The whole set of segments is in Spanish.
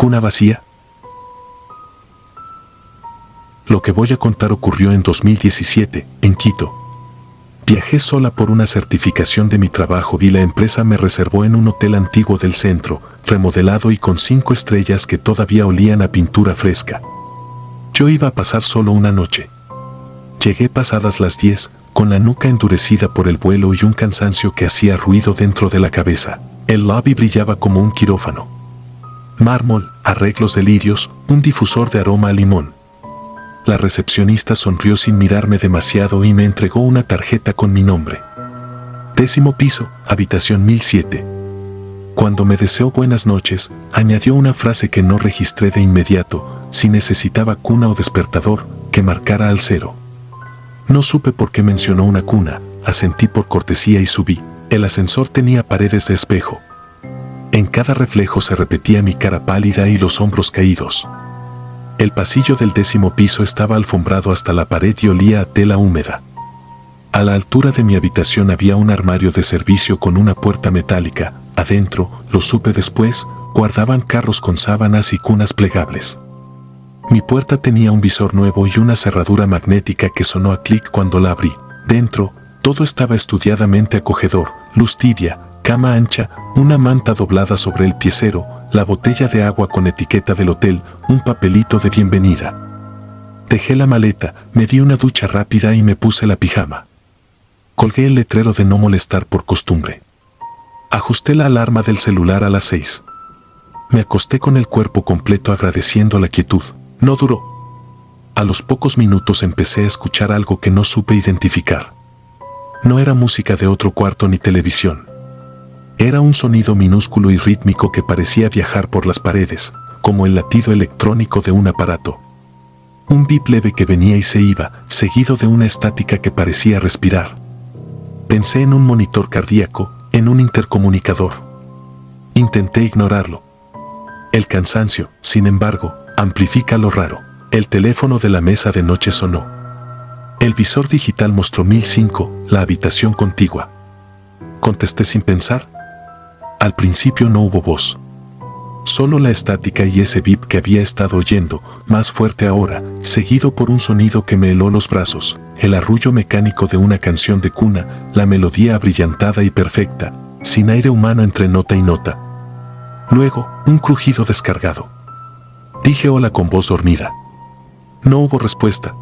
¿Cuna vacía? Lo que voy a contar ocurrió en 2017, en Quito. Viajé sola por una certificación de mi trabajo y la empresa me reservó en un hotel antiguo del centro, remodelado y con 5 estrellas que todavía olían a pintura fresca. Yo iba a pasar solo una noche. Llegué pasadas las 10, con la nuca endurecida por el vuelo y un cansancio que hacía ruido dentro de la cabeza. El lobby brillaba como un quirófano. Mármol, arreglos de lirios, un difusor de aroma a limón. La recepcionista sonrió sin mirarme demasiado y me entregó una tarjeta con mi nombre. 10º piso, habitación 1007. Cuando me deseó buenas noches, añadió una frase que no registré de inmediato, si necesitaba cuna o despertador, que marcara al 0. No supe por qué mencionó una cuna, asentí por cortesía y subí. El ascensor tenía paredes de espejo. En cada reflejo se repetía mi cara pálida y los hombros caídos. El pasillo del 10º piso estaba alfombrado hasta la pared y olía a tela húmeda. A la altura de mi habitación había un armario de servicio con una puerta metálica. Adentro, lo supe después, guardaban carros con sábanas y cunas plegables. Mi puerta tenía un visor nuevo y una cerradura magnética que sonó a clic cuando la abrí. Dentro, todo estaba estudiadamente acogedor: luz tibia, cama ancha, una manta doblada sobre el piecero, la botella de agua con etiqueta del hotel, un papelito de bienvenida. Dejé la maleta, me di una ducha rápida y me puse la pijama. Colgué el letrero de no molestar por costumbre. Ajusté la alarma del celular a las 6. Me acosté con el cuerpo completo agradeciendo la quietud. No duró. A los pocos minutos empecé a escuchar algo que no supe identificar. No era música de otro cuarto ni televisión. Era un sonido minúsculo y rítmico que parecía viajar por las paredes, como el latido electrónico de un aparato. Un bip leve que venía y se iba, seguido de una estática que parecía respirar. Pensé en un monitor cardíaco, en un intercomunicador. Intenté ignorarlo. El cansancio, sin embargo, amplifica lo raro. El teléfono de la mesa de noche sonó. El visor digital mostró 1005, la habitación contigua. Contesté sin pensar. Al principio no hubo voz. Solo la estática y ese bip que había estado oyendo, más fuerte ahora, seguido por un sonido que me heló los brazos, el arrullo mecánico de una canción de cuna, la melodía abrillantada y perfecta, sin aire humano entre nota y nota. Luego, un crujido descargado. Dije hola con voz dormida. No hubo respuesta.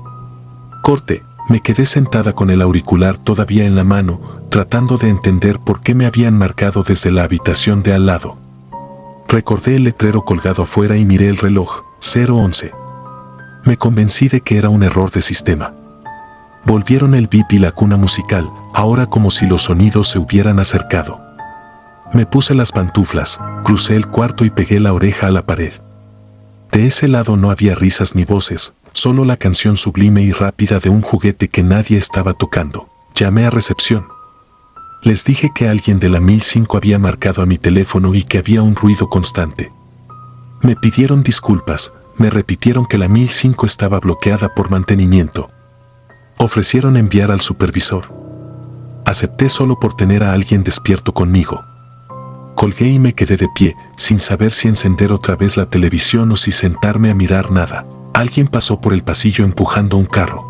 Corte. Me quedé sentada con el auricular todavía en la mano, tratando de entender por qué me habían marcado desde la habitación de al lado. Recordé el letrero colgado afuera y miré el reloj, 0:11. Me convencí de que era un error de sistema. Volvieron el bip y la cuna musical, ahora como si los sonidos se hubieran acercado. Me puse las pantuflas, crucé el cuarto y pegué la oreja a la pared. De ese lado no había risas ni voces, solo la canción sublime y rápida de un juguete que nadie estaba tocando. Llamé a recepción. Les dije que alguien de la 1005 había marcado a mi teléfono y que había un ruido constante. Me pidieron disculpas, me repitieron que la 1005 estaba bloqueada por mantenimiento. Ofrecieron enviar al supervisor. Acepté solo por tener a alguien despierto conmigo. Colgué y me quedé de pie, sin saber si encender otra vez la televisión o si sentarme a mirar nada. Alguien pasó por el pasillo empujando un carro.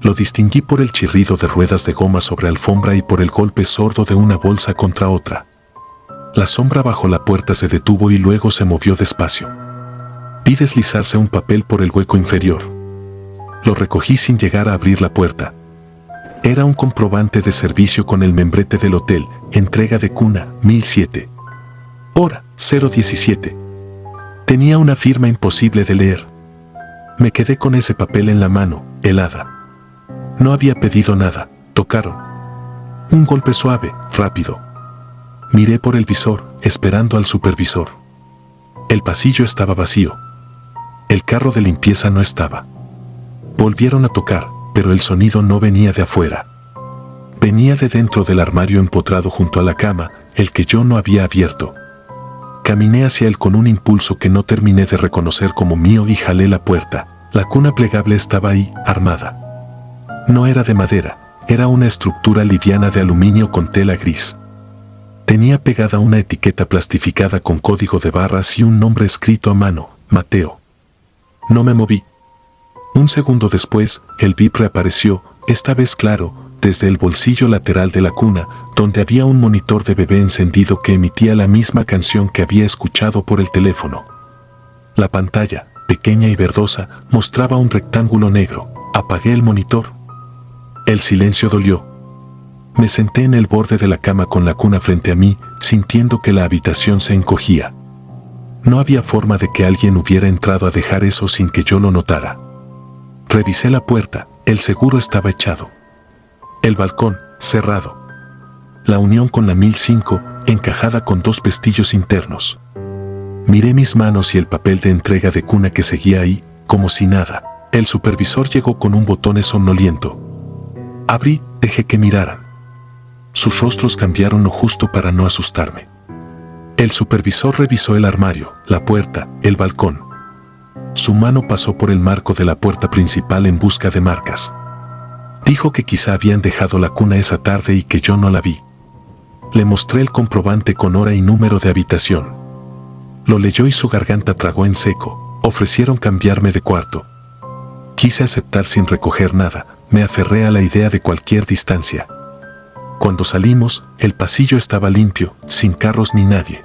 Lo distinguí por el chirrido de ruedas de goma sobre alfombra y por el golpe sordo de una bolsa contra otra. La sombra bajo la puerta se detuvo y luego se movió despacio. Vi deslizarse un papel por el hueco inferior. Lo recogí sin llegar a abrir la puerta. Era un comprobante de servicio con el membrete del hotel, entrega de cuna, 1007. Hora, 0:17. Tenía una firma imposible de leer. Me quedé con ese papel en la mano, helada. No había pedido nada, tocaron. Un golpe suave, rápido. Miré por el visor, esperando al supervisor. El pasillo estaba vacío. El carro de limpieza no estaba. Volvieron a tocar, pero el sonido no venía de afuera. Venía de dentro del armario empotrado junto a la cama, el que yo no había abierto. Caminé hacia él con un impulso que no terminé de reconocer como mío y jalé la puerta. La cuna plegable estaba ahí, armada. No era de madera, era una estructura liviana de aluminio con tela gris. Tenía pegada una etiqueta plastificada con código de barras y un nombre escrito a mano, Mateo. No me moví. Un segundo después, el bip reapareció, esta vez claro, desde el bolsillo lateral de la cuna, donde había un monitor de bebé encendido que emitía la misma canción que había escuchado por el teléfono. La pantalla, pequeña y verdosa, mostraba un rectángulo negro. Apagué el monitor. El silencio dolió. Me senté en el borde de la cama con la cuna frente a mí, sintiendo que la habitación se encogía. No había forma de que alguien hubiera entrado a dejar eso sin que yo lo notara. Revisé la puerta, el seguro estaba echado. El balcón, cerrado. La unión con la 1005, encajada con 2 pestillos internos. Miré mis manos y el papel de entrega de cuna que seguía ahí, como si nada. El supervisor llegó con un botón somnoliento. Abrí, dejé que miraran. Sus rostros cambiaron lo justo para no asustarme. El supervisor revisó el armario, la puerta, el balcón. Su mano pasó por el marco de la puerta principal en busca de marcas. Dijo que quizá habían dejado la cuna esa tarde y que yo no la vi. Le mostré el comprobante con hora y número de habitación. Lo leyó y su garganta tragó en seco. Ofrecieron cambiarme de cuarto. Quise aceptar sin recoger nada, me aferré a la idea de cualquier distancia. Cuando salimos, el pasillo estaba limpio, sin carros ni nadie.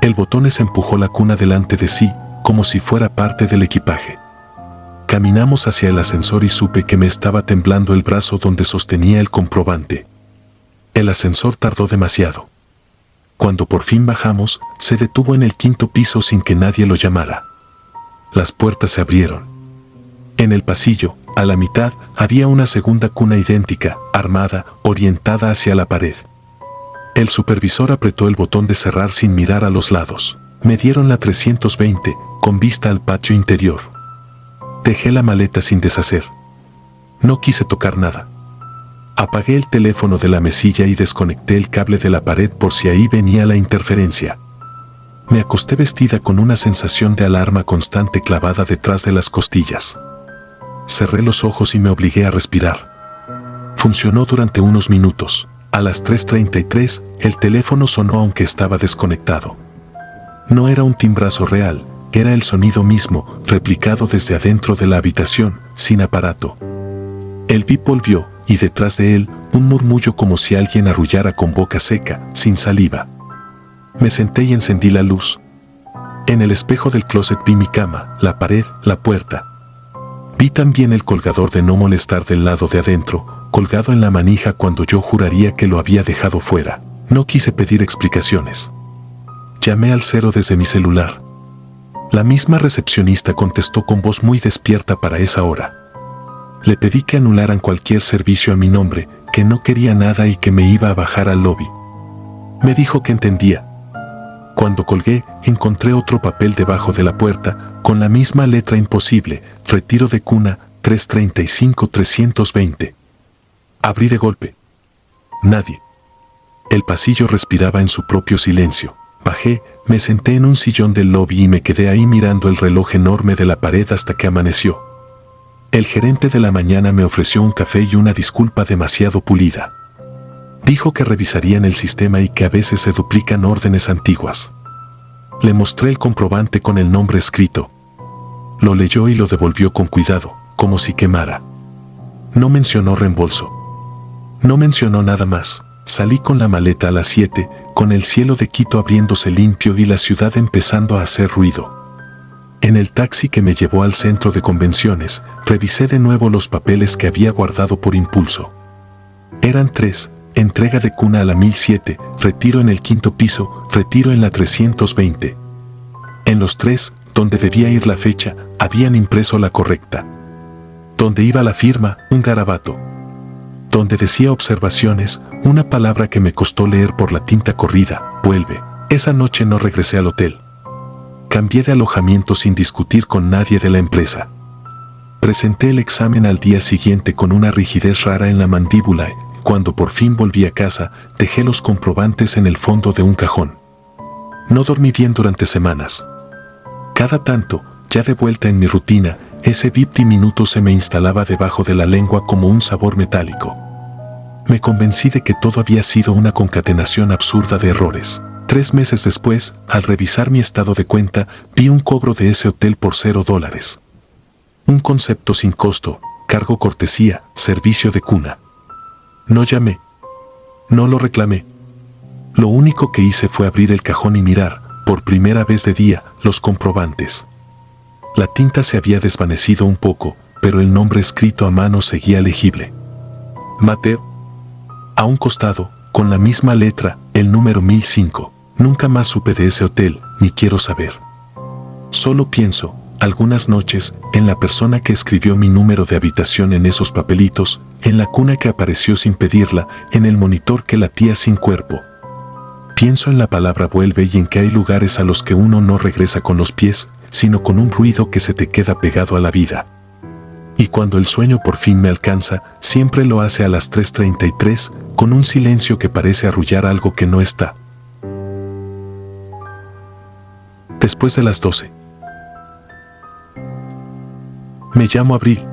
El botones empujó la cuna delante de sí, como si fuera parte del equipaje. Caminamos hacia el ascensor y supe que me estaba temblando el brazo donde sostenía el comprobante. El ascensor tardó demasiado. Cuando por fin bajamos, se detuvo en el 5º piso sin que nadie lo llamara. Las puertas se abrieron. En el pasillo, a la mitad, había una segunda cuna idéntica, armada, orientada hacia la pared. El supervisor apretó el botón de cerrar sin mirar a los lados. Me dieron la 320, con vista al patio interior. Dejé la maleta sin deshacer. No quise tocar nada. Apagué el teléfono de la mesilla y desconecté el cable de la pared por si ahí venía la interferencia. Me acosté vestida con una sensación de alarma constante clavada detrás de las costillas. Cerré los ojos y me obligué a respirar. Funcionó durante unos minutos. A las 3:33, el teléfono sonó aunque estaba desconectado. No era un timbrazo real, era el sonido mismo, replicado desde adentro de la habitación, sin aparato. El bip volvió, y detrás de él, un murmullo como si alguien arrullara con boca seca, sin saliva. Me senté y encendí la luz. En el espejo del closet vi mi cama, la pared, la puerta. Vi también el colgador de no molestar del lado de adentro, colgado en la manija cuando yo juraría que lo había dejado fuera. No quise pedir explicaciones. Llamé al 0 desde mi celular. La misma recepcionista contestó con voz muy despierta para esa hora. Le pedí que anularan cualquier servicio a mi nombre, que no quería nada y que me iba a bajar al lobby. Me dijo que entendía. Cuando colgué, encontré otro papel debajo de la puerta, con la misma letra imposible, retiro de cuna, 335-320. Abrí de golpe. Nadie. El pasillo respiraba en su propio silencio. Bajé, me senté en un sillón del lobby y me quedé ahí mirando el reloj enorme de la pared hasta que amaneció. El gerente de la mañana me ofreció un café y una disculpa demasiado pulida. Dijo que revisarían el sistema y que a veces se duplican órdenes antiguas. Le mostré el comprobante con el nombre escrito. Lo leyó y lo devolvió con cuidado, como si quemara. No mencionó reembolso. No mencionó nada más. Salí con la maleta a las 7, con el cielo de Quito abriéndose limpio y la ciudad empezando a hacer ruido. En el taxi que me llevó al centro de convenciones, revisé de nuevo los papeles que había guardado por impulso. Eran 3, entrega de cuna a la 1007, retiro en el 5º piso, retiro en la 320. En los 3, donde debía ir la fecha, habían impreso la correcta. Donde iba la firma, un garabato. Donde decía observaciones, una palabra que me costó leer por la tinta corrida, vuelve. Esa noche no regresé al hotel. Cambié de alojamiento sin discutir con nadie de la empresa. Presenté el examen al día siguiente con una rigidez rara en la mandíbula. Cuando por fin volví a casa, dejé los comprobantes en el fondo de un cajón. No dormí bien durante semanas. Cada tanto, ya de vuelta en mi rutina, ese bip diminuto se me instalaba debajo de la lengua como un sabor metálico. Me convencí de que todo había sido una concatenación absurda de errores. 3 meses después, al revisar mi estado de cuenta, vi un cobro de ese hotel por $0. Un concepto sin costo, cargo cortesía, servicio de cuna. No llamé. No lo reclamé. Lo único que hice fue abrir el cajón y mirar, por primera vez de día, los comprobantes. La tinta se había desvanecido un poco, pero el nombre escrito a mano seguía legible. Mateo. A un costado, con la misma letra, el número 1005. Nunca más supe de ese hotel, ni quiero saber. Solo pienso, algunas noches, en la persona que escribió mi número de habitación en esos papelitos, en la cuna que apareció sin pedirla, en el monitor que latía sin cuerpo. Pienso en la palabra vuelve y en que hay lugares a los que uno no regresa con los pies, sino con un ruido que se te queda pegado a la vida. Y cuando el sueño por fin me alcanza, siempre lo hace a las 3:33, con un silencio que parece arrullar algo que no está. Después de las 12. Me llamo Abril.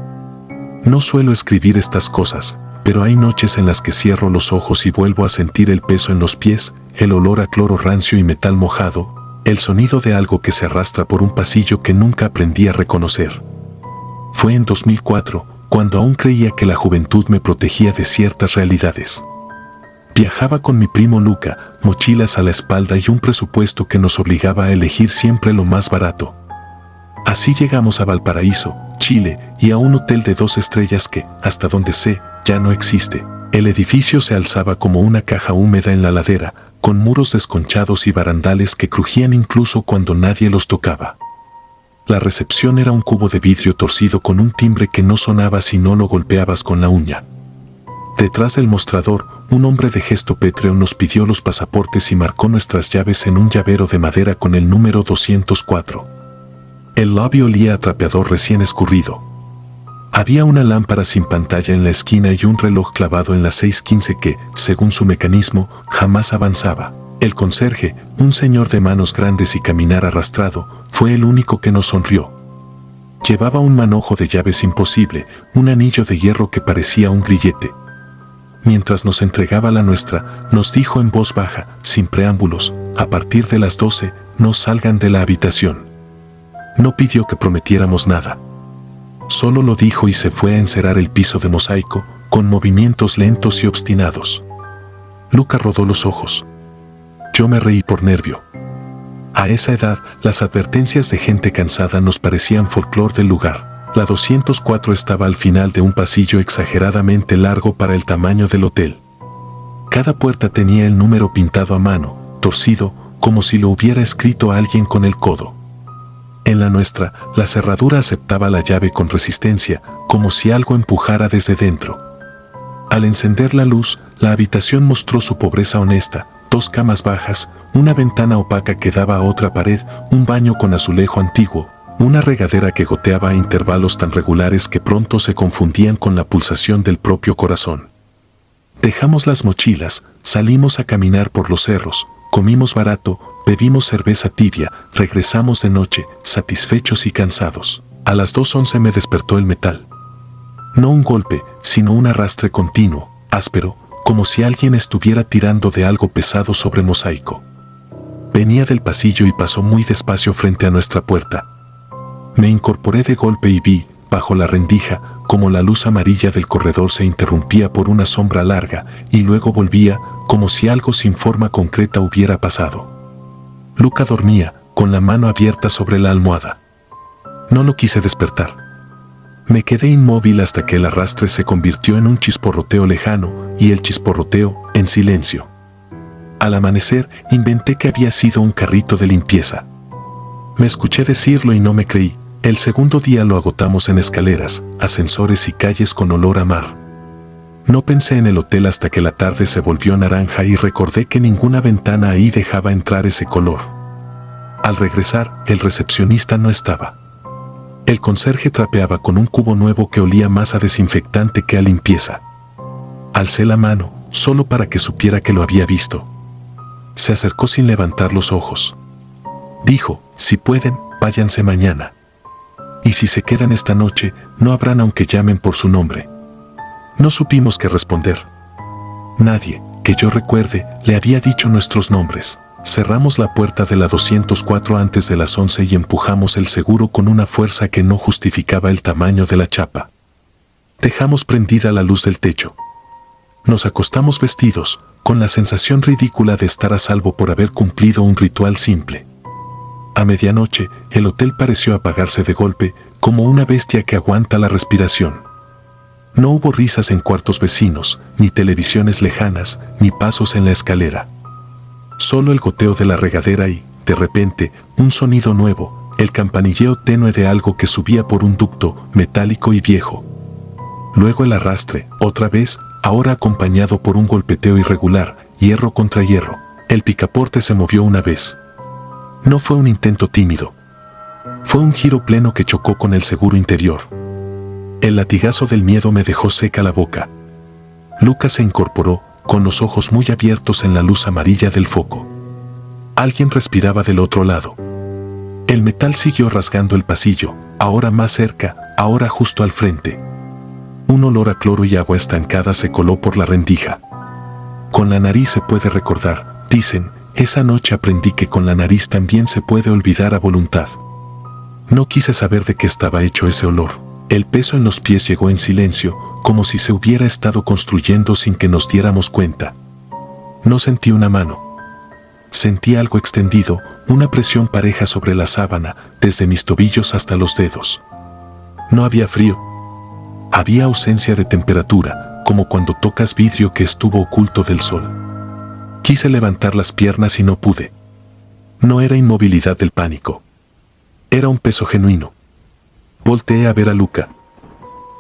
No suelo escribir estas cosas, pero hay noches en las que cierro los ojos y vuelvo a sentir el peso en los pies, el olor a cloro rancio y metal mojado, el sonido de algo que se arrastra por un pasillo que nunca aprendí a reconocer. Fue en 2004, cuando aún creía que la juventud me protegía de ciertas realidades. Viajaba con mi primo Luca, mochilas a la espalda y un presupuesto que nos obligaba a elegir siempre lo más barato. Así llegamos a Valparaíso, Chile, y a un hotel de 2 estrellas que, hasta donde sé, ya no existe. El edificio se alzaba como una caja húmeda en la ladera, con muros desconchados y barandales que crujían incluso cuando nadie los tocaba. La recepción era un cubo de vidrio torcido con un timbre que no sonaba si no lo golpeabas con la uña. Detrás del mostrador, un hombre de gesto pétreo nos pidió los pasaportes y marcó nuestras llaves en un llavero de madera con el número 204. El lobby olía a trapeador recién escurrido. Había una lámpara sin pantalla en la esquina y un reloj clavado en las 6:15 que, según su mecanismo, jamás avanzaba. El conserje, un señor de manos grandes y caminar arrastrado, fue el único que nos sonrió. Llevaba un manojo de llaves imposible, un anillo de hierro que parecía un grillete. Mientras nos entregaba la nuestra, nos dijo en voz baja, sin preámbulos, a partir de las 12, no salgan de la habitación. No pidió que prometiéramos nada. Solo lo dijo y se fue a encerar el piso de mosaico, con movimientos lentos y obstinados. Luca rodó los ojos. Yo me reí por nervio. A esa edad, las advertencias de gente cansada nos parecían folclor del lugar. La 204 estaba al final de un pasillo exageradamente largo para el tamaño del hotel. Cada puerta tenía el número pintado a mano, torcido, como si lo hubiera escrito alguien con el codo. En la nuestra, la cerradura aceptaba la llave con resistencia, como si algo empujara desde dentro. Al encender la luz, la habitación mostró su pobreza honesta: 2 camas bajas, una ventana opaca que daba a otra pared, un baño con azulejo antiguo, una regadera que goteaba a intervalos tan regulares que pronto se confundían con la pulsación del propio corazón. Dejamos las mochilas, salimos a caminar por los cerros, comimos barato, bebimos cerveza tibia, regresamos de noche, satisfechos y cansados. A las 2:11 me despertó el metal. No un golpe, sino un arrastre continuo, áspero, como si alguien estuviera tirando de algo pesado sobre mosaico. Venía del pasillo y pasó muy despacio frente a nuestra puerta. Me incorporé de golpe y vi, bajo la rendija, como la luz amarilla del corredor se interrumpía por una sombra larga y luego volvía, como si algo sin forma concreta hubiera pasado. Luca dormía, con la mano abierta sobre la almohada. No lo quise despertar. Me quedé inmóvil hasta que el arrastre se convirtió en un chisporroteo lejano y el chisporroteo en silencio. Al amanecer, inventé que había sido un carrito de limpieza. Me escuché decirlo y no me creí. El segundo día lo agotamos en escaleras, ascensores y calles con olor a mar. No pensé en el hotel hasta que la tarde se volvió naranja y recordé que ninguna ventana ahí dejaba entrar ese color. Al regresar, el recepcionista no estaba. El conserje trapeaba con un cubo nuevo que olía más a desinfectante que a limpieza. Alcé la mano, solo para que supiera que lo había visto. Se acercó sin levantar los ojos. Dijo, si pueden, váyanse mañana. Y si se quedan esta noche, no habrán aunque llamen por su nombre. No supimos qué responder. Nadie, que yo recuerde, le había dicho nuestros nombres. Cerramos la puerta de la 204 antes de las 11 y empujamos el seguro con una fuerza que no justificaba el tamaño de la chapa. Dejamos prendida la luz del techo. Nos acostamos vestidos, con la sensación ridícula de estar a salvo por haber cumplido un ritual simple. A medianoche, el hotel pareció apagarse de golpe, como una bestia que aguanta la respiración. No hubo risas en cuartos vecinos, ni televisiones lejanas, ni pasos en la escalera. Solo el goteo de la regadera y, de repente, un sonido nuevo, el campanilleo tenue de algo que subía por un ducto metálico y viejo. Luego el arrastre, otra vez, ahora acompañado por un golpeteo irregular, hierro contra hierro. El picaporte se movió una vez. No fue un intento tímido. Fue un giro pleno que chocó con el seguro interior. El latigazo del miedo me dejó seca la boca. Lucas se incorporó, con los ojos muy abiertos en la luz amarilla del foco. Alguien respiraba del otro lado. El metal siguió rasgando el pasillo, ahora más cerca, ahora justo al frente. Un olor a cloro y agua estancada se coló por la rendija. Con la nariz se puede recordar, dicen, esa noche aprendí que con la nariz también se puede olvidar a voluntad. No quise saber de qué estaba hecho ese olor. El peso en los pies llegó en silencio, como si se hubiera estado construyendo sin que nos diéramos cuenta. No sentí una mano. Sentí algo extendido, una presión pareja sobre la sábana, desde mis tobillos hasta los dedos. No había frío. Había ausencia de temperatura, como cuando tocas vidrio que estuvo oculto del sol. Quise levantar las piernas y no pude. No era inmovilidad del pánico. Era un peso genuino. Volteé a ver a Luca.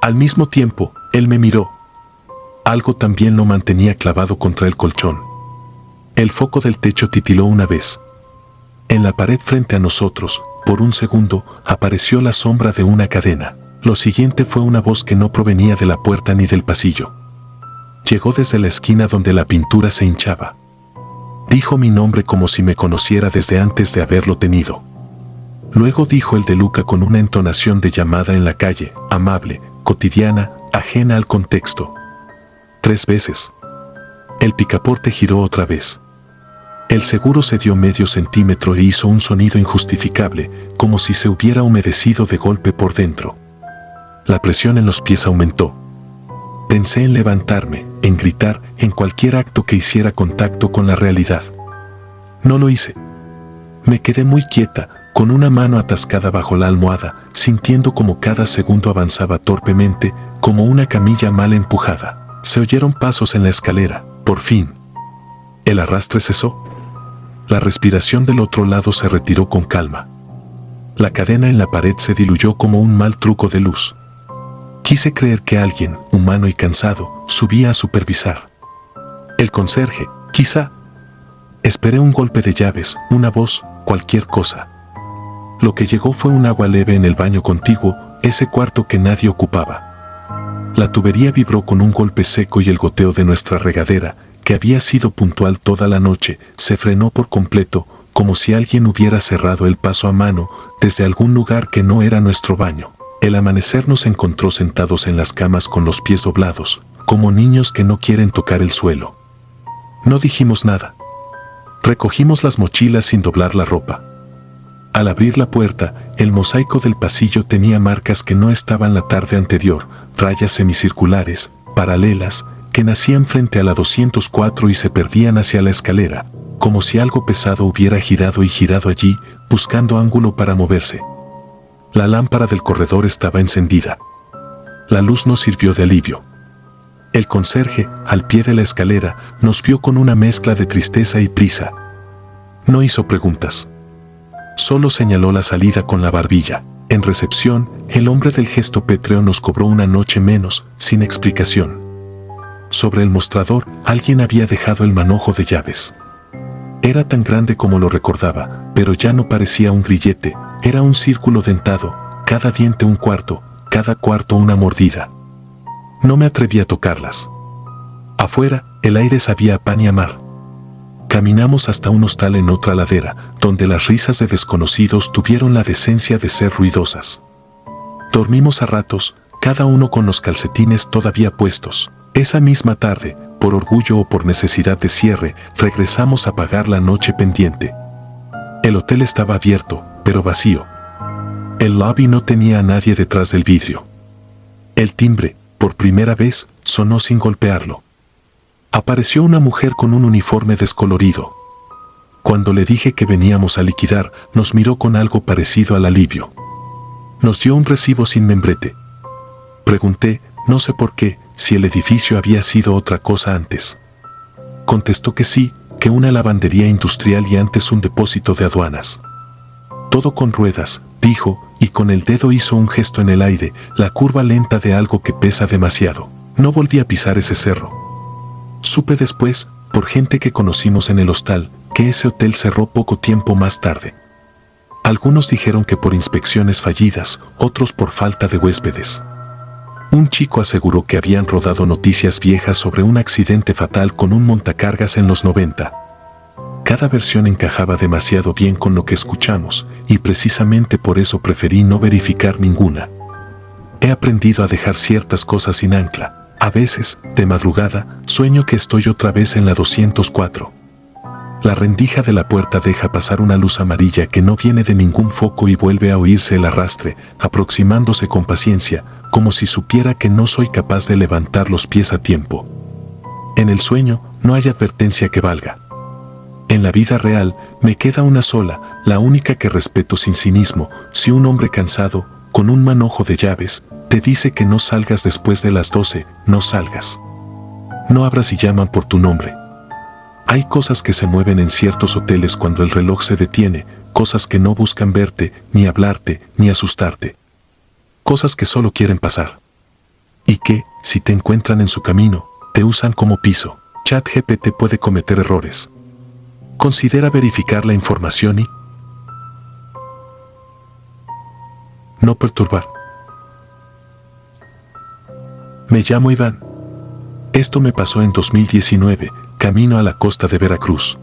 Al mismo tiempo, él me miró. Algo también lo mantenía clavado contra el colchón. El foco del techo titiló una vez. En la pared frente a nosotros, por un segundo, apareció la sombra de una cadena. Lo siguiente fue una voz que no provenía de la puerta ni del pasillo. Llegó desde la esquina donde la pintura se hinchaba. Dijo mi nombre como si me conociera desde antes de haberlo tenido. Luego dijo el de Luca con una entonación de llamada en la calle, amable, cotidiana, ajena al contexto. 3 veces. El picaporte giró otra vez. El seguro se dio medio centímetro e hizo un sonido injustificable, como si se hubiera humedecido de golpe por dentro. La presión en los pies aumentó. Pensé en levantarme, en gritar, en cualquier acto que hiciera contacto con la realidad. No lo hice. Me quedé muy quieta, con una mano atascada bajo la almohada, sintiendo como cada segundo avanzaba torpemente, como una camilla mal empujada. Se oyeron pasos en la escalera, por fin. El arrastre cesó. La respiración del otro lado se retiró con calma. La cadena en la pared se diluyó como un mal truco de luz. Quise creer que alguien, humano y cansado, subía a supervisar. El conserje, quizá. Esperé un golpe de llaves, una voz, cualquier cosa. Lo que llegó fue un agua leve en el baño contiguo, ese cuarto que nadie ocupaba. La tubería vibró con un golpe seco y el goteo de nuestra regadera, que había sido puntual toda la noche, se frenó por completo, como si alguien hubiera cerrado el paso a mano desde algún lugar que no era nuestro baño. El amanecer nos encontró sentados en las camas con los pies doblados, como niños que no quieren tocar el suelo. No dijimos nada. Recogimos las mochilas sin doblar la ropa. Al abrir la puerta, el mosaico del pasillo tenía marcas que no estaban la tarde anterior, rayas semicirculares, paralelas, que nacían frente a la 204 y se perdían hacia la escalera, como si algo pesado hubiera girado y girado allí, buscando ángulo para moverse. La lámpara del corredor estaba encendida. La luz nos sirvió de alivio. El conserje, al pie de la escalera, nos vio con una mezcla de tristeza y prisa. No hizo preguntas. Solo señaló la salida con la barbilla. En recepción, el hombre del gesto pétreo nos cobró una noche menos, sin explicación. Sobre el mostrador, alguien había dejado el manojo de llaves. Era tan grande como lo recordaba, pero ya no parecía un grillete, era un círculo dentado, cada diente un cuarto, cada cuarto una mordida. No me atreví a tocarlas. Afuera, el aire sabía a pan y a mar. Caminamos hasta un hostal en otra ladera, donde las risas de desconocidos tuvieron la decencia de ser ruidosas. Dormimos a ratos, cada uno con los calcetines todavía puestos. Esa misma tarde, por orgullo o por necesidad de cierre, regresamos a pagar la noche pendiente. El hotel estaba abierto, pero vacío. El lobby no tenía a nadie detrás del vidrio. El timbre, por primera vez, sonó sin golpearlo. Apareció una mujer con un uniforme descolorido. Cuando le dije que veníamos a liquidar, nos miró con algo parecido al alivio. Nos dio un recibo sin membrete. Pregunté, no sé por qué, si el edificio había sido otra cosa antes. Contestó que sí, que una lavandería industrial y antes un depósito de aduanas. Todo con ruedas, dijo, y con el dedo hizo un gesto en el aire, la curva lenta de algo que pesa demasiado. No volví a pisar ese cerro. Supe después, por gente que conocimos en el hostal, que ese hotel cerró poco tiempo más tarde. Algunos dijeron que por inspecciones fallidas, otros por falta de huéspedes. Un chico aseguró que habían rodado noticias viejas sobre un accidente fatal con un montacargas en los 90. Cada versión encajaba demasiado bien con lo que escuchamos, y precisamente por eso preferí no verificar ninguna. He aprendido a dejar ciertas cosas sin ancla. A veces, de madrugada, sueño que estoy otra vez en la 204. La rendija de la puerta deja pasar una luz amarilla que no viene de ningún foco y vuelve a oírse el arrastre, aproximándose con paciencia, como si supiera que no soy capaz de levantar los pies a tiempo. En el sueño no hay advertencia que valga. En la vida real me queda una sola, la única que respeto sin cinismo. Si un hombre cansado, con un manojo de llaves, te dice que no salgas después de las 12, no salgas. No abras si llaman por tu nombre. Hay cosas que se mueven en ciertos hoteles cuando el reloj se detiene, cosas que no buscan verte, ni hablarte, ni asustarte. Cosas que solo quieren pasar. Y que, si te encuentran en su camino, te usan como piso. ChatGPT puede cometer errores. Considera verificar la información y no perturbar. Me llamo Iván. Esto me pasó en 2019, camino a la costa de Veracruz.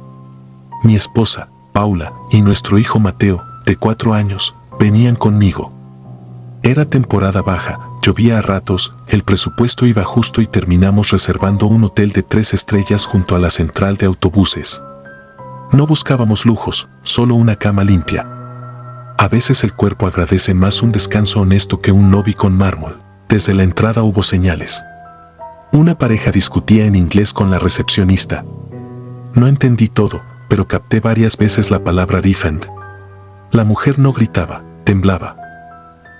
Mi esposa, Paula, y nuestro hijo Mateo, de 4 años, venían conmigo. Era temporada baja, llovía a ratos, el presupuesto iba justo y terminamos reservando un hotel de 3 estrellas junto a la central de autobuses. No buscábamos lujos, solo una cama limpia. A veces el cuerpo agradece más un descanso honesto que un lobby con mármol. Desde la entrada hubo señales. Una pareja discutía en inglés con la recepcionista. No entendí todo, pero capté varias veces la palabra refund. La mujer no gritaba, temblaba.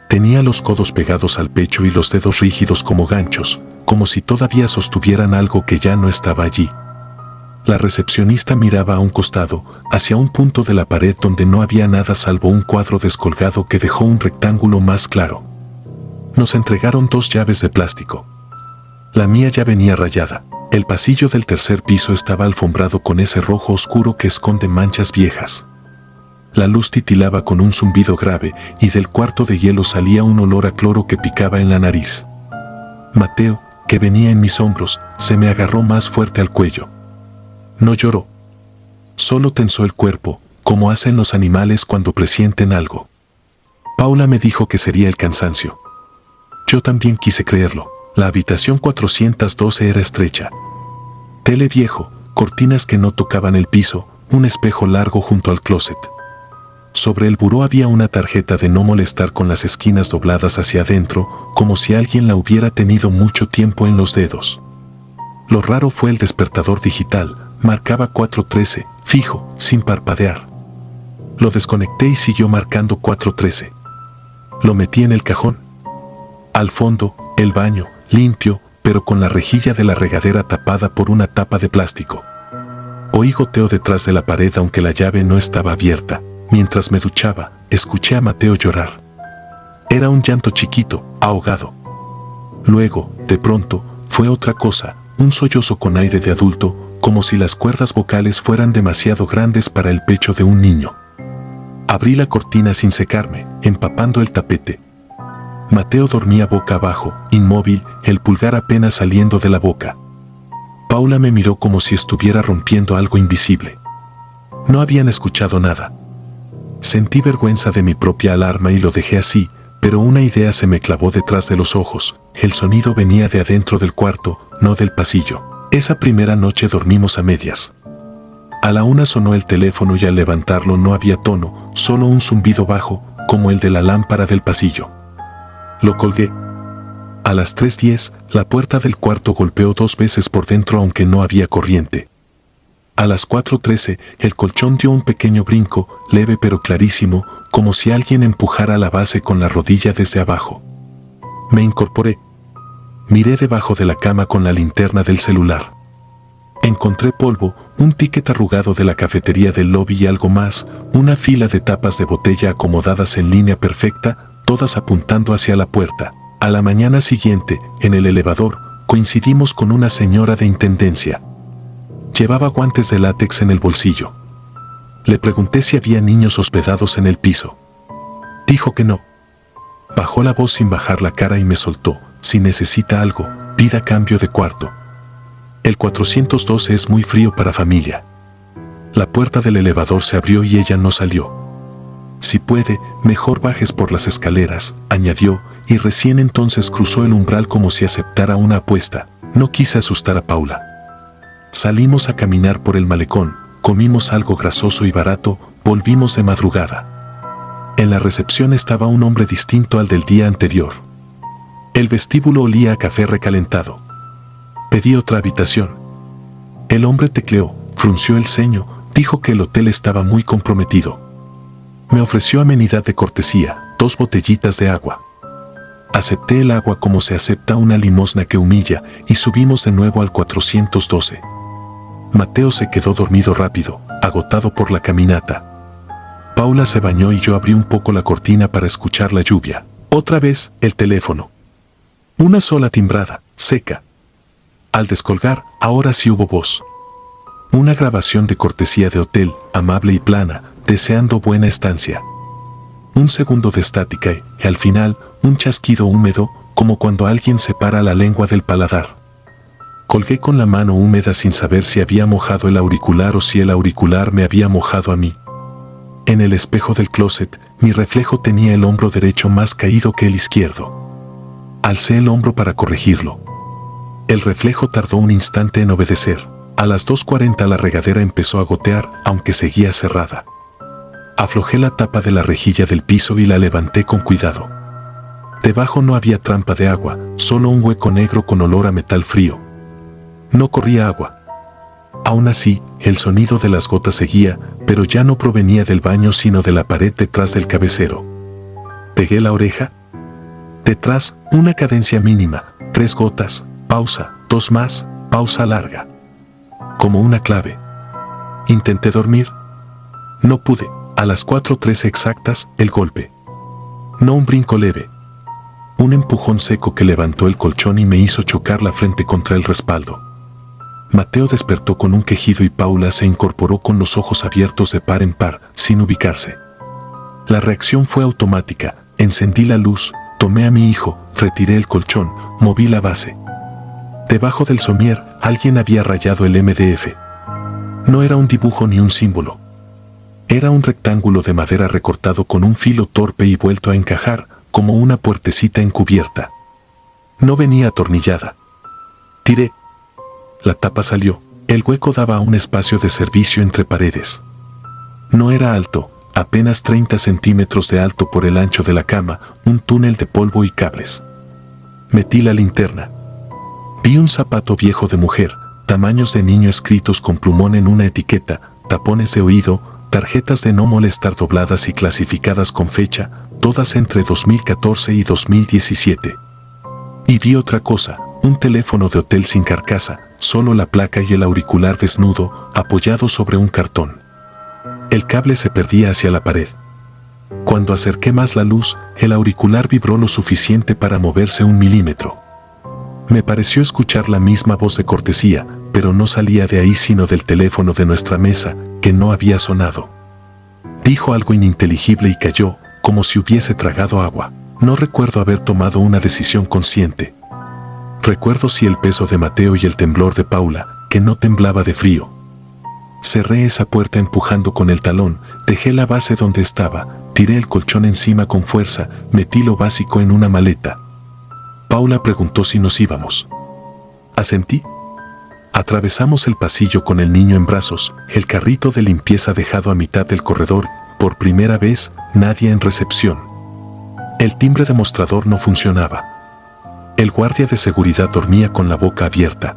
Tenía los codos pegados al pecho y los dedos rígidos como ganchos, como si todavía sostuvieran algo que ya no estaba allí. La recepcionista miraba a un costado, hacia un punto de la pared donde no había nada salvo un cuadro descolgado que dejó un rectángulo más claro. Nos entregaron 2 llaves de plástico. La mía ya venía rayada. El pasillo del tercer piso estaba alfombrado con ese rojo oscuro que esconde manchas viejas. La luz titilaba con un zumbido grave y del cuarto de hielo salía un olor a cloro que picaba en la nariz. Mateo, que venía en mis hombros, se me agarró más fuerte al cuello. No lloró. Solo tensó el cuerpo, como hacen los animales cuando presienten algo. Paula me dijo que sería el cansancio. Yo también quise creerlo. La habitación 412 era estrecha. Tele viejo, cortinas que no tocaban el piso, un espejo largo junto al closet. Sobre el buró había una tarjeta de no molestar con las esquinas dobladas hacia adentro, como si alguien la hubiera tenido mucho tiempo en los dedos. Lo raro fue el despertador digital, marcaba 4:13, fijo, sin parpadear. Lo desconecté y siguió marcando 4:13. Lo metí en el cajón. Al fondo, el baño, limpio, pero con la rejilla de la regadera tapada por una tapa de plástico. Oí goteo detrás de la pared aunque la llave no estaba abierta. Mientras me duchaba, escuché a Mateo llorar. Era un llanto chiquito, ahogado. Luego, de pronto, fue otra cosa, un sollozo con aire de adulto, como si las cuerdas vocales fueran demasiado grandes para el pecho de un niño. Abrí la cortina sin secarme, empapando el tapete. Mateo dormía boca abajo, inmóvil, el pulgar apenas saliendo de la boca. Paula me miró como si estuviera rompiendo algo invisible. No habían escuchado nada. Sentí vergüenza de mi propia alarma y lo dejé así, pero una idea se me clavó detrás de los ojos. El sonido venía de adentro del cuarto, no del pasillo. Esa primera noche dormimos a medias. A la 1 sonó el teléfono y al levantarlo no había tono, solo un zumbido bajo, como el de la lámpara del pasillo. Lo colgué. A las 3:10, la puerta del cuarto golpeó 2 veces por dentro aunque no había corriente. A las 4:13, el colchón dio un pequeño brinco, leve pero clarísimo, como si alguien empujara la base con la rodilla desde abajo. Me incorporé. Miré debajo de la cama con la linterna del celular. Encontré polvo, un ticket arrugado de la cafetería del lobby y algo más, una fila de tapas de botella acomodadas en línea perfecta, todas apuntando hacia la puerta. A la mañana siguiente, en el elevador, coincidimos con una señora de intendencia. Llevaba guantes de látex en el bolsillo. Le pregunté si había niños hospedados en el piso. Dijo que no. Bajó la voz sin bajar la cara y me soltó: si necesita algo, pida cambio de cuarto. El 412 es muy frío para familia. La puerta del elevador se abrió y ella no salió. Si puede, mejor bajes por las escaleras, añadió, y recién entonces cruzó el umbral como si aceptara una apuesta. No quise asustar a Paula. Salimos a caminar por el malecón, comimos algo grasoso y barato, volvimos de madrugada. En la recepción estaba un hombre distinto al del día anterior. El vestíbulo olía a café recalentado. Pedí otra habitación. El hombre tecleó, frunció el ceño, dijo que el hotel estaba muy comprometido. Me ofreció amenidad de cortesía, 2 botellitas de agua. Acepté el agua como se acepta una limosna que humilla y subimos de nuevo al 412. Mateo se quedó dormido rápido, agotado por la caminata. Paula se bañó y yo abrí un poco la cortina para escuchar la lluvia. Otra vez, el teléfono. Una sola timbrada, seca. Al descolgar, ahora sí hubo voz. Una grabación de cortesía de hotel, amable y plana, deseando buena estancia. Un segundo de estática y, al final, un chasquido húmedo, como cuando alguien separa la lengua del paladar. Colgué con la mano húmeda sin saber si había mojado el auricular o si el auricular me había mojado a mí. En el espejo del closet, mi reflejo tenía el hombro derecho más caído que el izquierdo. Alcé el hombro para corregirlo. El reflejo tardó un instante en obedecer. A las 2:40 la regadera empezó a gotear, aunque seguía cerrada. Aflojé la tapa de la rejilla del piso y la levanté con cuidado. Debajo no había trampa de agua, solo un hueco negro con olor a metal frío. No corría agua. Aún así, el sonido de las gotas seguía, pero ya no provenía del baño sino de la pared detrás del cabecero. Pegué la oreja. Detrás, una cadencia mínima, 3 gotas, pausa, 2 más, pausa larga. Como una clave. Intenté dormir. No pude. A las 4:13 exactas, el golpe. No un brinco leve. Un empujón seco que levantó el colchón y me hizo chocar la frente contra el respaldo. Mateo despertó con un quejido y Paula se incorporó con los ojos abiertos de par en par, sin ubicarse. La reacción fue automática. Encendí la luz, tomé a mi hijo, retiré el colchón, moví la base. Debajo del somier, alguien había rayado el MDF. No era un dibujo ni un símbolo. Era un rectángulo de madera recortado con un filo torpe y vuelto a encajar, como una puertecita encubierta. No venía atornillada. Tiré. La tapa salió. El hueco daba a un espacio de servicio entre paredes. No era alto, apenas 30 centímetros de alto por el ancho de la cama, un túnel de polvo y cables. Metí la linterna. Vi un zapato viejo de mujer, tamaños de niño escritos con plumón en una etiqueta, tapones de oído, tarjetas de no molestar dobladas y clasificadas con fecha, todas entre 2014 y 2017. Y vi otra cosa, un teléfono de hotel sin carcasa, solo la placa y el auricular desnudo, apoyado sobre un cartón. El cable se perdía hacia la pared. Cuando acerqué más la luz, el auricular vibró lo suficiente para moverse 1 milímetro. Me pareció escuchar la misma voz de cortesía, pero no salía de ahí sino del teléfono de nuestra mesa, que no había sonado. Dijo algo ininteligible y cayó, como si hubiese tragado agua. No recuerdo haber tomado una decisión consciente. Recuerdo sí el peso de Mateo y el temblor de Paula, que no temblaba de frío. Cerré esa puerta empujando con el talón, dejé la base donde estaba, tiré el colchón encima con fuerza, metí lo básico en una maleta. Paula preguntó si nos íbamos. Asentí. Atravesamos el pasillo con el niño en brazos, el carrito de limpieza dejado a mitad del corredor, por primera vez, nadie en recepción. El timbre de mostrador no funcionaba. El guardia de seguridad dormía con la boca abierta.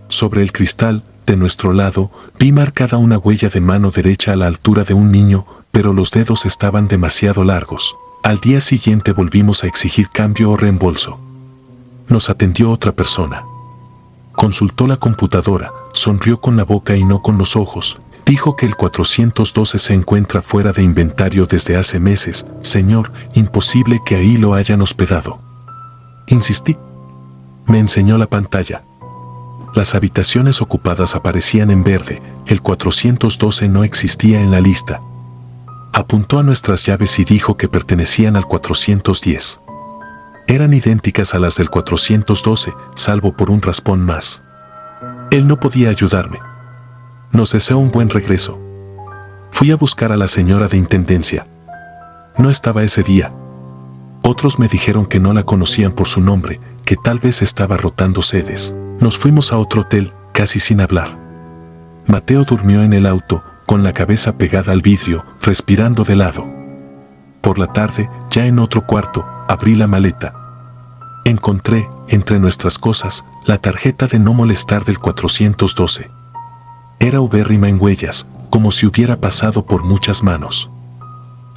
Sobre el cristal, de nuestro lado, vi marcada una huella de mano derecha a la altura de un niño, pero los dedos estaban demasiado largos. Al día siguiente volvimos a exigir cambio o reembolso. Nos atendió otra persona. Consultó la computadora, sonrió con la boca y no con los ojos. Dijo que el 412 se encuentra fuera de inventario desde hace meses. Señor, imposible que ahí lo hayan hospedado. Insistí. Me enseñó la pantalla. Las habitaciones ocupadas aparecían en verde, el 412 no existía en la lista. Apuntó a nuestras llaves y dijo que pertenecían al 410. Eran idénticas a las del 412, salvo por un raspón más. Él no podía ayudarme. Nos deseó un buen regreso. Fui a buscar a la señora de intendencia. No estaba ese día. Otros me dijeron que no la conocían por su nombre, que tal vez estaba rotando sedes. Nos fuimos a otro hotel, casi sin hablar. Mateo durmió en el auto, con la cabeza pegada al vidrio, respirando de lado. Por la tarde, ya en otro cuarto, abrí la maleta. Encontré, entre nuestras cosas, la tarjeta de no molestar del 412. Era ubérrima en huellas, como si hubiera pasado por muchas manos.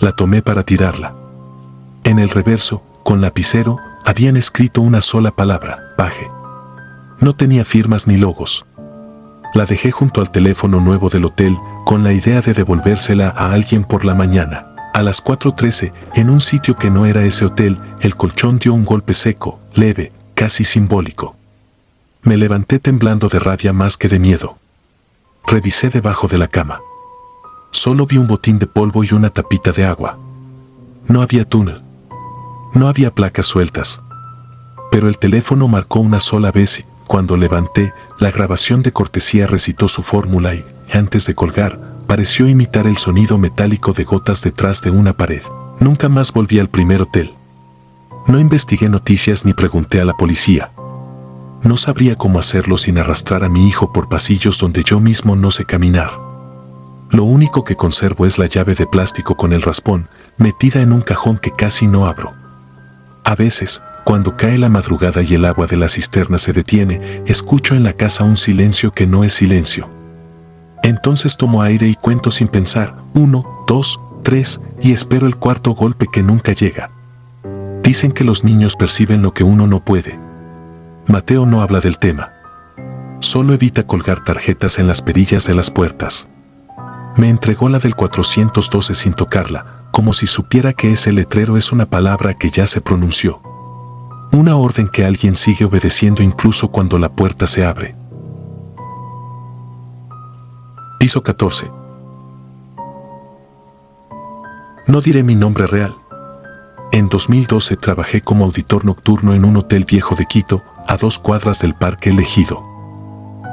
La tomé para tirarla. En el reverso, con lapicero, habían escrito una sola palabra, paje. No tenía firmas ni logos. La dejé junto al teléfono nuevo del hotel, con la idea de devolvérsela a alguien por la mañana. A las 4:13, en un sitio que no era ese hotel, el colchón dio un golpe seco, leve, casi simbólico. Me levanté temblando de rabia más que de miedo. Revisé debajo de la cama. Solo vi un botín de polvo y una tapita de agua. No había túnel. No había placas sueltas. Pero el teléfono marcó una sola vez y, cuando levanté, la grabación de cortesía recitó su fórmula y, antes de colgar, pareció imitar el sonido metálico de gotas detrás de una pared. Nunca más volví al primer hotel. No investigué noticias ni pregunté a la policía. No sabría cómo hacerlo sin arrastrar a mi hijo por pasillos donde yo mismo no sé caminar. Lo único que conservo es la llave de plástico con el raspón, metida en un cajón que casi no abro. A veces, cuando cae la madrugada y el agua de la cisterna se detiene, escucho en la casa un silencio que no es silencio. Entonces tomo aire y cuento sin pensar, 1, 2, 3, y espero el cuarto golpe que nunca llega. Dicen que los niños perciben lo que uno no puede. Mateo no habla del tema. Solo evita colgar tarjetas en las perillas de las puertas. Me entregó la del 412 sin tocarla, como si supiera que ese letrero es una palabra que ya se pronunció. Una orden que alguien sigue obedeciendo incluso cuando la puerta se abre. Piso 14. No diré mi nombre real. En 2012 trabajé como auditor nocturno en un hotel viejo de Quito, a 2 cuadras del Parque El Ejido.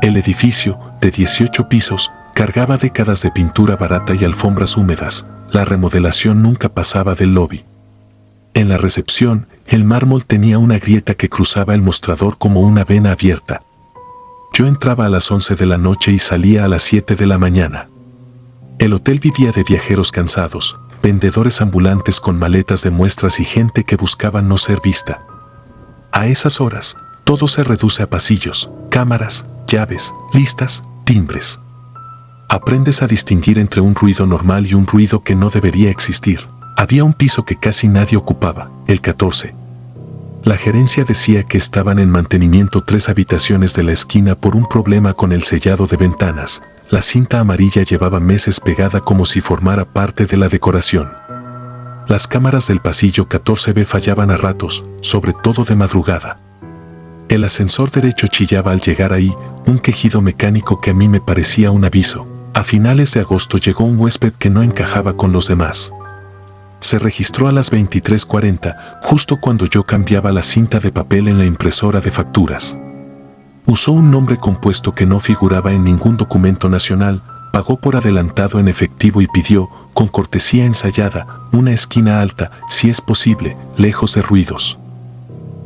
El edificio, de 18 pisos, cargaba décadas de pintura barata y alfombras húmedas. La remodelación nunca pasaba del lobby. En la recepción, el mármol tenía una grieta que cruzaba el mostrador como una vena abierta. Yo entraba a las 11 de la noche y salía a las 7 de la mañana. El hotel vivía de viajeros cansados, vendedores ambulantes con maletas de muestras y gente que buscaba no ser vista. A esas horas, todo se reduce a pasillos, cámaras, llaves, listas, timbres. Aprendes a distinguir entre un ruido normal y un ruido que no debería existir. Había un piso que casi nadie ocupaba, el 14. La gerencia decía que estaban en mantenimiento 3 habitaciones de la esquina por un problema con el sellado de ventanas. La cinta amarilla llevaba meses pegada como si formara parte de la decoración. Las cámaras del pasillo 14B fallaban a ratos, sobre todo de madrugada. El ascensor derecho chillaba al llegar ahí, un quejido mecánico que a mí me parecía un aviso. A finales de agosto llegó un huésped que no encajaba con los demás. Se registró a las 23:40, justo cuando yo cambiaba la cinta de papel en la impresora de facturas. Usó un nombre compuesto que no figuraba en ningún documento nacional, pagó por adelantado en efectivo y pidió, con cortesía ensayada, una esquina alta, si es posible, lejos de ruidos.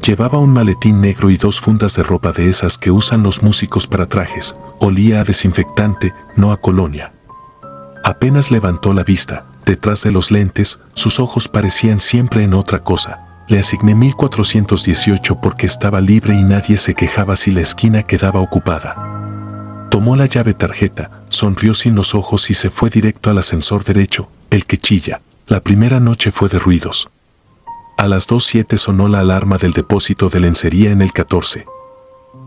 Llevaba un maletín negro y 2 fundas de ropa de esas que usan los músicos para trajes. Olía a desinfectante, no a colonia. Apenas levantó la vista, detrás de los lentes, sus ojos parecían siempre en otra cosa. Le asigné 1418 porque estaba libre y nadie se quejaba si la esquina quedaba ocupada. Tomó la llave tarjeta, sonrió sin los ojos y se fue directo al ascensor derecho, el que chilla. La primera noche fue de ruidos. A las 2:07 sonó la alarma del depósito de lencería en el 14.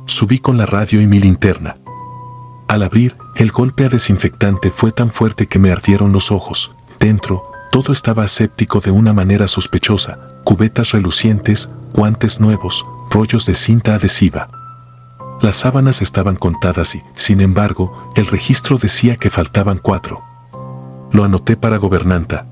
Subí con la radio y mi linterna. Al abrir, el golpe a desinfectante fue tan fuerte que me ardieron los ojos. Dentro, todo estaba aséptico de una manera sospechosa: cubetas relucientes, guantes nuevos, rollos de cinta adhesiva. Las sábanas estaban contadas y, sin embargo, el registro decía que faltaban 4. Lo anoté para gobernanta.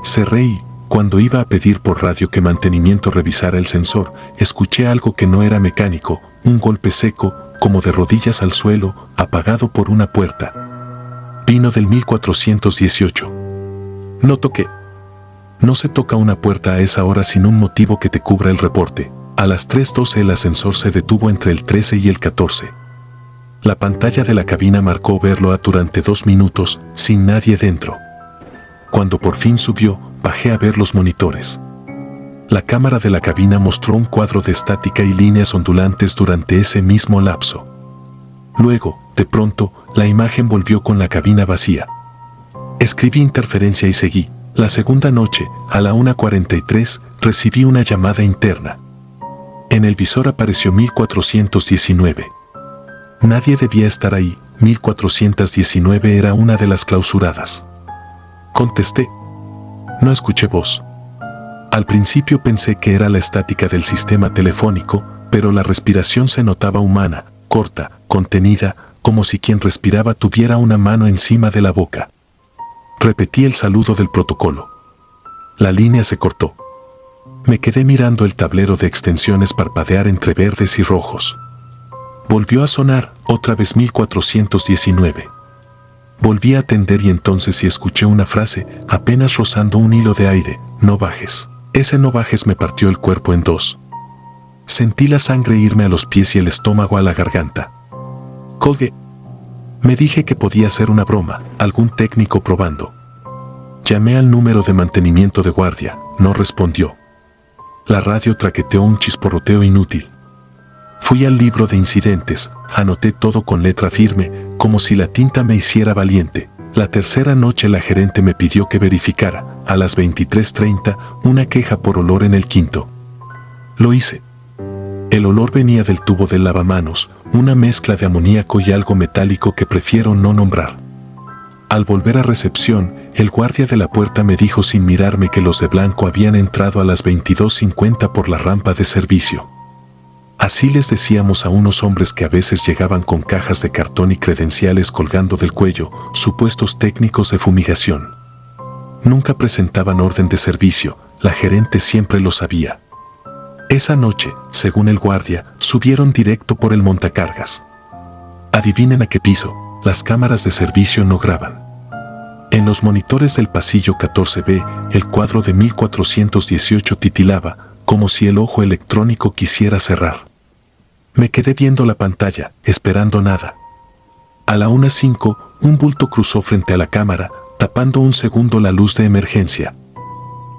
Cerré y, cuando iba a pedir por radio que mantenimiento revisara el sensor, escuché algo que no era mecánico, un golpe seco, como de rodillas al suelo, apagado por una puerta. Vino del 1418. No toqué. No se toca una puerta a esa hora sin un motivo que te cubra el reporte. A las 3:12 el ascensor se detuvo entre el 13 y el 14. La pantalla de la cabina marcó verlo durante 2 minutos, sin nadie dentro. Cuando por fin subió, bajé a ver los monitores. La cámara de la cabina mostró un cuadro de estática y líneas ondulantes durante ese mismo lapso. Luego, de pronto, la imagen volvió con la cabina vacía. Escribí interferencia y seguí. La segunda noche, a la 1:43, recibí una llamada interna. En el visor apareció 1419. Nadie debía estar ahí. 1419 era una de las clausuradas. Contesté. No escuché voz. Al principio pensé que era la estática del sistema telefónico, pero la respiración se notaba humana, corta, contenida, como si quien respiraba tuviera una mano encima de la boca. Repetí el saludo del protocolo. La línea se cortó. Me quedé mirando el tablero de extensiones parpadear entre verdes y rojos. Volvió a sonar, otra vez 1419. Volví a atender y entonces escuché una frase, apenas rozando un hilo de aire: no bajes. Ese no bajes me partió el cuerpo en 2. Sentí la sangre irme a los pies y el estómago a la garganta. Colgué. Me dije que podía ser una broma, algún técnico probando. Llamé al número de mantenimiento de guardia, no respondió. La radio traqueteó un chisporroteo inútil. Fui al libro de incidentes, anoté todo con letra firme, como si la tinta me hiciera valiente. La tercera noche la gerente me pidió que verificara, a las 23:30, una queja por olor en el quinto. Lo hice. El olor venía del tubo del lavamanos, una mezcla de amoníaco y algo metálico que prefiero no nombrar. Al volver a recepción, el guardia de la puerta me dijo sin mirarme que los de blanco habían entrado a las 22:50 por la rampa de servicio. Así les decíamos a unos hombres que a veces llegaban con cajas de cartón y credenciales colgando del cuello, supuestos técnicos de fumigación. Nunca presentaban orden de servicio, la gerente siempre lo sabía. Esa noche, según el guardia, subieron directo por el montacargas. Adivinen a qué piso, las cámaras de servicio no graban. En los monitores del pasillo 14B, el cuadro de 1418 titilaba, como si el ojo electrónico quisiera cerrar. Me quedé viendo la pantalla, esperando nada. A la 1:05, un bulto cruzó frente a la cámara, tapando un segundo la luz de emergencia.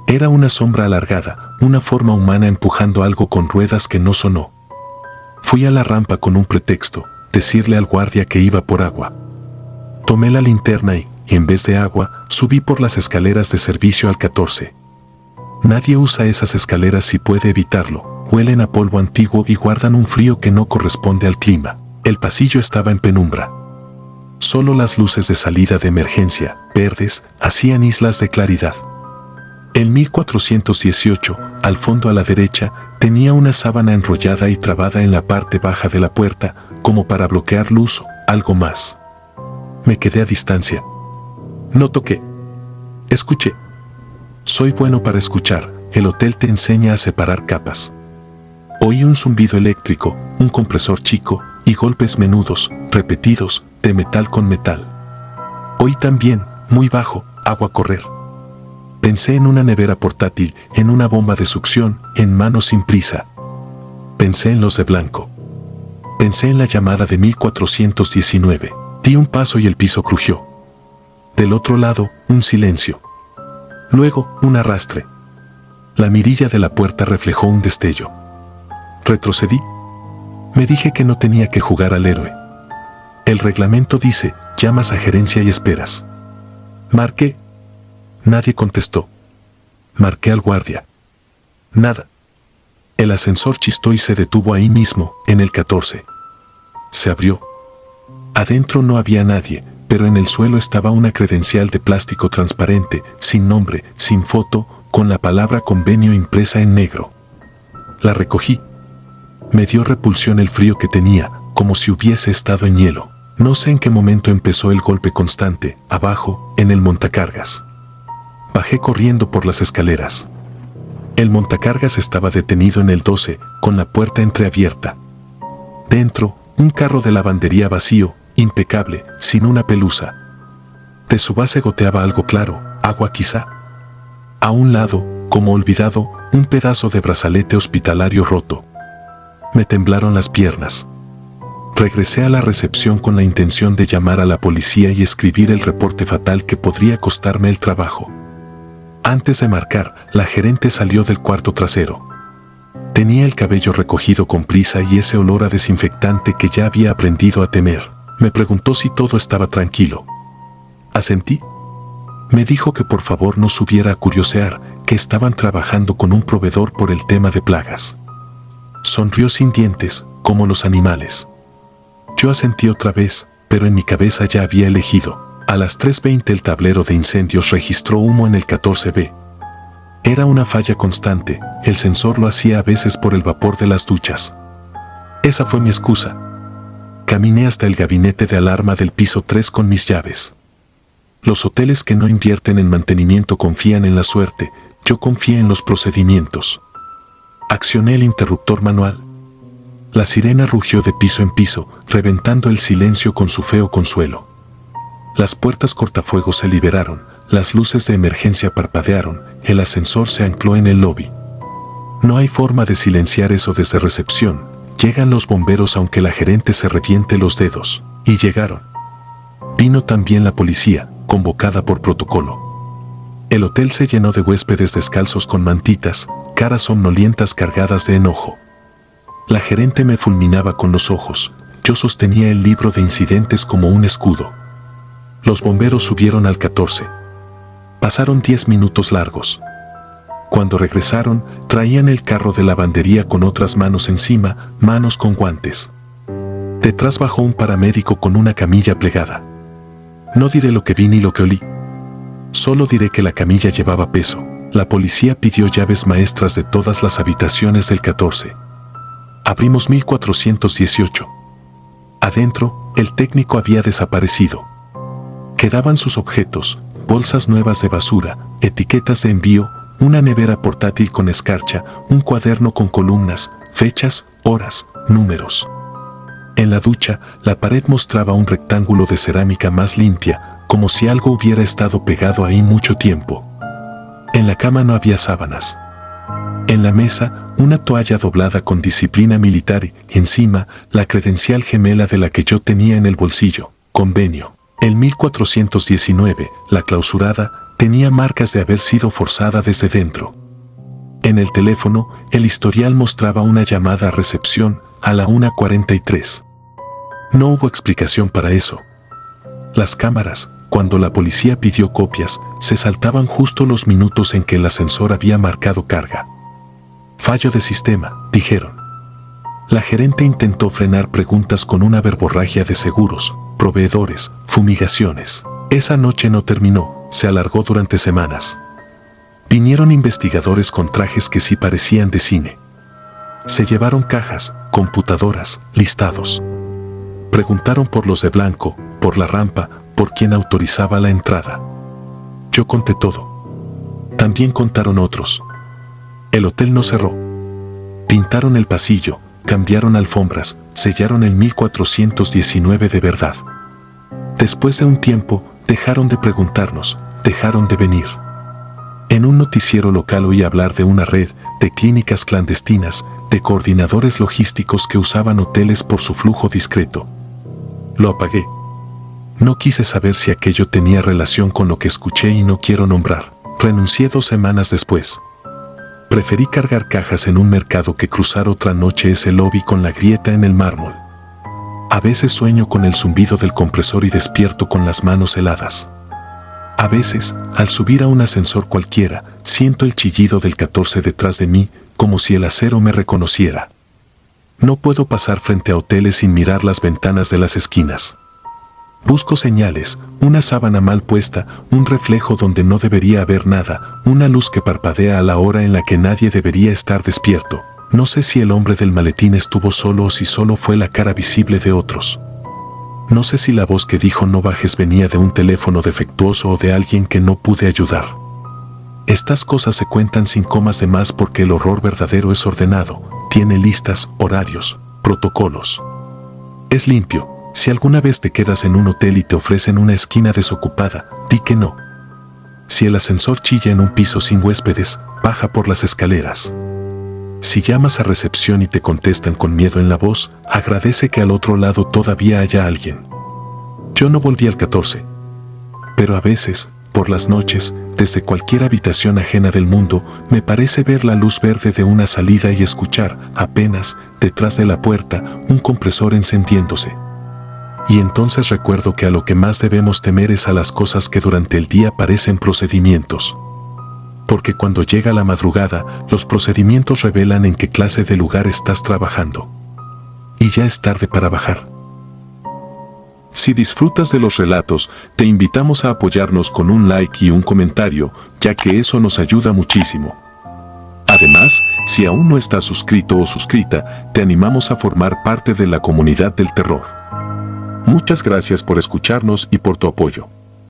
Era una sombra alargada, una forma humana empujando algo con ruedas que no sonó. Fui a la rampa con un pretexto: decirle al guardia que iba por agua. Tomé la linterna y, en vez de agua, subí por las escaleras de servicio al 14. Nadie usa esas escaleras si puede evitarlo, huelen a polvo antiguo y guardan un frío que no corresponde al clima. El pasillo estaba en penumbra. Solo las luces de salida de emergencia, verdes, hacían islas de claridad. El 1418, al fondo a la derecha, tenía una sábana enrollada y trabada en la parte baja de la puerta, como para bloquear luz o algo más. Me quedé a distancia. No toqué. Escuché. Soy bueno para escuchar, el hotel te enseña a separar capas. Oí un zumbido eléctrico, un compresor chico, y golpes menudos, repetidos, de metal con metal. Oí también, muy bajo, agua correr. Pensé en una nevera portátil, en una bomba de succión, en manos sin prisa. Pensé en los de blanco. Pensé en la llamada de 1419. Di un paso y el piso crujió. Del otro lado, un silencio. Luego, un arrastre. La mirilla de la puerta reflejó un destello. Retrocedí. Me dije que no tenía que jugar al héroe. El reglamento dice, llamas a gerencia y esperas. Marqué. Nadie contestó. Marqué al guardia. Nada. El ascensor chistó y se detuvo ahí mismo, en el 14. Se abrió. Adentro no había nadie, pero en el suelo estaba una credencial de plástico transparente, sin nombre, sin foto, con la palabra convenio impresa en negro. La recogí. Me dio repulsión el frío que tenía, como si hubiese estado en hielo. No sé en qué momento empezó el golpe constante, abajo, en el montacargas. Bajé corriendo por las escaleras. El montacargas estaba detenido en el 12, con la puerta entreabierta. Dentro, un carro de lavandería vacío, impecable, sin una pelusa. De su base goteaba algo claro, agua quizá. A un lado, como olvidado, un pedazo de brazalete hospitalario roto. Me temblaron las piernas. Regresé a la recepción con la intención de llamar a la policía y escribir el reporte fatal que podría costarme el trabajo. Antes de marcar, la gerente salió del cuarto trasero. Tenía el cabello recogido con prisa y ese olor a desinfectante que ya había aprendido a temer. Me preguntó si todo estaba tranquilo. Asentí. Me dijo que por favor no subiera a curiosear, que estaban trabajando con un proveedor por el tema de plagas. Sonrió sin dientes, como los animales. Yo asentí otra vez, pero en mi cabeza ya había elegido. A las 3:20 el tablero de incendios registró humo en el 14B. Era una falla constante, el sensor lo hacía a veces por el vapor de las duchas. Esa fue mi excusa. Caminé hasta el gabinete de alarma del piso 3 con mis llaves. Los hoteles que no invierten en mantenimiento confían en la suerte, yo confié en los procedimientos. Accioné el interruptor manual. La sirena rugió de piso en piso, reventando el silencio con su feo consuelo. Las puertas cortafuegos se liberaron, las luces de emergencia parpadearon, el ascensor se ancló en el lobby. No hay forma de silenciar eso desde recepción. Llegan los bomberos aunque la gerente se reviente los dedos. Y llegaron. Vino también la policía, convocada por protocolo. El hotel se llenó de huéspedes descalzos con mantitas, caras somnolientas cargadas de enojo. La gerente me fulminaba con los ojos. Yo sostenía el libro de incidentes como un escudo. Los bomberos subieron al 14. Pasaron 10 minutos largos. Cuando regresaron, traían el carro de lavandería con otras manos encima, manos con guantes. Detrás bajó un paramédico con una camilla plegada. No diré lo que vi ni lo que olí. Solo diré que la camilla llevaba peso. La policía pidió llaves maestras de todas las habitaciones del 14. Abrimos 1418. Adentro, el técnico había desaparecido. Quedaban sus objetos, bolsas nuevas de basura, etiquetas de envío, una nevera portátil con escarcha, un cuaderno con columnas, fechas, horas, números. En la ducha, la pared mostraba un rectángulo de cerámica más limpia, como si algo hubiera estado pegado ahí mucho tiempo. En la cama no había sábanas. En la mesa, una toalla doblada con disciplina militar y, encima, la credencial gemela de la que yo tenía en el bolsillo, convenio. El 1419, la clausurada, tenía marcas de haber sido forzada desde dentro. En el teléfono, el historial mostraba una llamada a recepción a la 1:43. No hubo explicación para eso. Las cámaras, cuando la policía pidió copias, se saltaban justo los minutos en que el ascensor había marcado carga. Fallo de sistema, dijeron. La gerente intentó frenar preguntas con una verborragia de seguros, proveedores, fumigaciones. Esa noche no terminó, se alargó durante semanas. Vinieron investigadores con trajes que sí parecían de cine. Se llevaron cajas, computadoras, listados. Preguntaron por los de blanco, por la rampa, por quién autorizaba la entrada. Yo conté todo. También contaron otros. El hotel no cerró. Pintaron el pasillo, cambiaron alfombras, sellaron el 1419 de verdad. Después de un tiempo, dejaron de preguntarnos, dejaron de venir. En un noticiero local oí hablar de una red, de clínicas clandestinas, de coordinadores logísticos que usaban hoteles por su flujo discreto. Lo apagué. No quise saber si aquello tenía relación con lo que escuché y no quiero nombrar. Renuncié 2 semanas después. Preferí cargar cajas en un mercado que cruzar otra noche ese lobby con la grieta en el mármol. A veces sueño con el zumbido del compresor y despierto con las manos heladas. A veces, al subir a un ascensor cualquiera, siento el chillido del 14 detrás de mí, como si el acero me reconociera. No puedo pasar frente a hoteles sin mirar las ventanas de las esquinas. Busco señales, una sábana mal puesta, un reflejo donde no debería haber nada, una luz que parpadea a la hora en la que nadie debería estar despierto. No sé si el hombre del maletín estuvo solo o si solo fue la cara visible de otros. No sé si la voz que dijo no bajes venía de un teléfono defectuoso o de alguien que no pude ayudar. Estas cosas se cuentan sin comas de más porque el horror verdadero es ordenado, tiene listas, horarios, protocolos. Es limpio. Si alguna vez te quedas en un hotel y te ofrecen una esquina desocupada, di que no. Si el ascensor chilla en un piso sin huéspedes, baja por las escaleras. Si llamas a recepción y te contestan con miedo en la voz, agradece que al otro lado todavía haya alguien. Yo no volví al 14. Pero a veces, por las noches, desde cualquier habitación ajena del mundo, me parece ver la luz verde de una salida y escuchar, apenas, detrás de la puerta, un compresor encendiéndose. Y entonces recuerdo que a lo que más debemos temer es a las cosas que durante el día parecen procedimientos. Porque cuando llega la madrugada, los procedimientos revelan en qué clase de lugar estás trabajando. Y ya es tarde para bajar. Si disfrutas de los relatos, te invitamos a apoyarnos con un like y un comentario, ya que eso nos ayuda muchísimo. Además, si aún no estás suscrito o suscrita, te animamos a formar parte de la comunidad del terror. Muchas gracias por escucharnos y por tu apoyo.